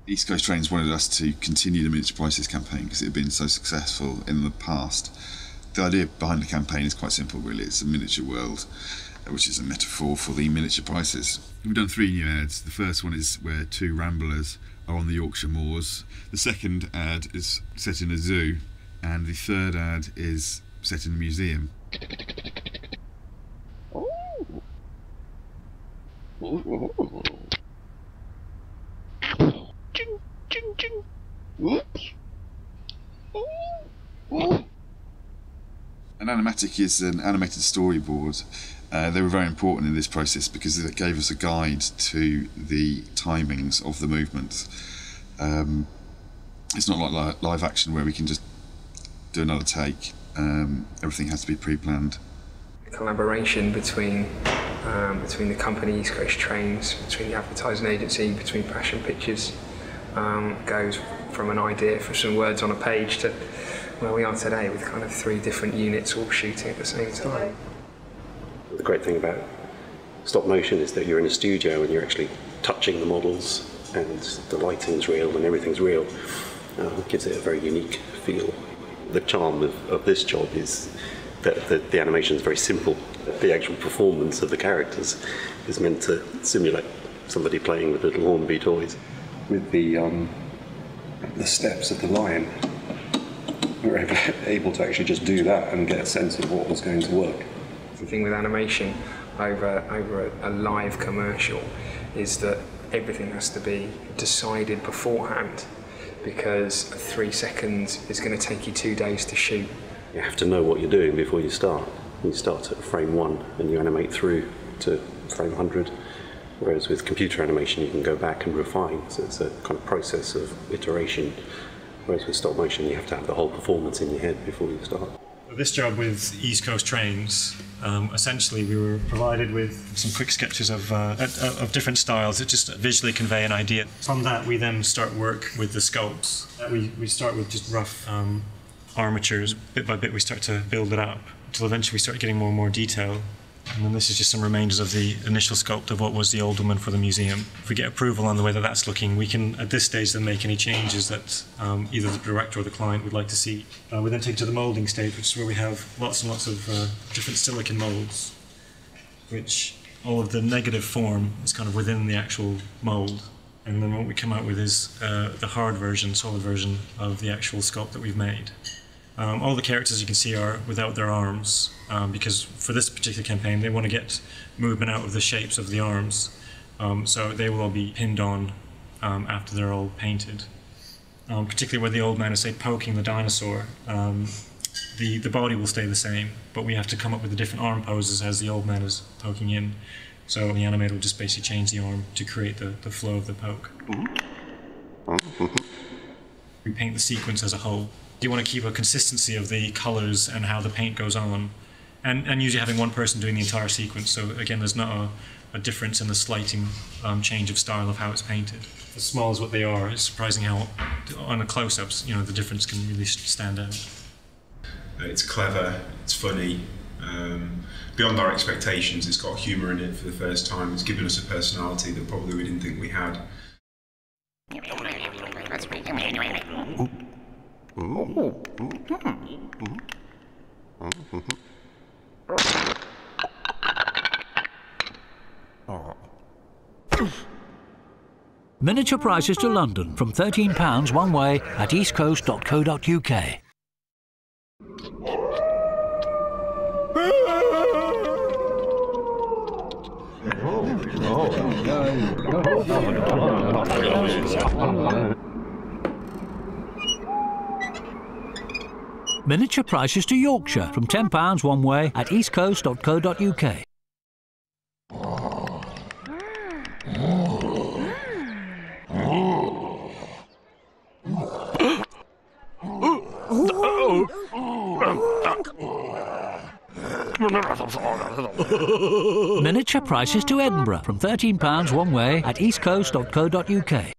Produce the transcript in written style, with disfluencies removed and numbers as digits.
East Coast Trains wanted us to continue the miniature prices campaign because it had been so successful in the past. The idea behind the campaign is quite simple, really. It's a miniature world, which is a metaphor for the miniature prices. We've done 3 new ads. The first one is where 2 ramblers are on the Yorkshire moors. The second ad is set in a zoo, and the third ad is set in a museum. An animatic is an animated storyboard. They were very important in this process because it gave us a guide to the timings of the movements. It's not like live action where we can just do another take. Everything has to be pre-planned. Collaboration between the company East Coast Trains, between the advertising agency, between Passion Pictures, goes from an idea for some words on a page to where we are today with kind of 3 different units all shooting at the same time. The great thing about stop motion is that you're in a studio and you're actually touching the models and the lighting's real and everything's real. It gives it a very unique feel. The charm of this job is that the animation is very simple. The actual performance of the characters is meant to simulate somebody playing with little Hornby toys. With the steps of the line, we were able to actually just do that and get a sense of what was going to work. The thing with animation over a live commercial is that everything has to be decided beforehand, because 3 seconds is going to take you 2 days to shoot. You have to know what you're doing before you start. You start at frame 1 and you animate through to frame 100, whereas with computer animation you can go back and refine, so it's a kind of process of iteration, whereas with stop motion you have to have the whole performance in your head before you start. This job with East Coast Trains, essentially we were provided with some quick sketches of different styles that just visually convey an idea. From that we then start work with the sculpts. We start with just rough armatures. Bit by bit we start to build it up until eventually we start getting more and more detail. And then this is just some remainders of the initial sculpt of what was the old woman for the museum. If we get approval on the way that that's looking, we can, at this stage, then make any changes that either the director or the client would like to see. We then take to the moulding stage, which is where we have lots and lots of different silicon moulds, which all of the negative form is kind of within the actual mould. And then what we come out with is the hard version, solid version of the actual sculpt that we've made. All the characters you can see are without their arms, because for this particular campaign they want to get movement out of the shapes of the arms, so they will all be pinned on after they're all painted. Particularly where the old man is, say, poking the dinosaur, the body will stay the same, but we have to come up with the different arm poses as the old man is poking in, so the animator will just basically change the arm to create the flow of the poke. We paint the sequence as a whole. You want to keep a consistency of the colours and how the paint goes on, and usually having one person doing the entire sequence, so again there's not a difference in the slighting change of style of how it's painted. As small as what they are, it's surprising how on the close-ups, the difference can really stand out. It's clever, it's funny, beyond our expectations. It's got humour in it for the first time. It's given us a personality that probably we didn't think we had. Miniature prices to London from £13 one way at eastcoast.co.uk. Miniature prices to Yorkshire from £10 one way at eastcoast.co.uk. Miniature prices to Edinburgh from £13 one way at eastcoast.co.uk.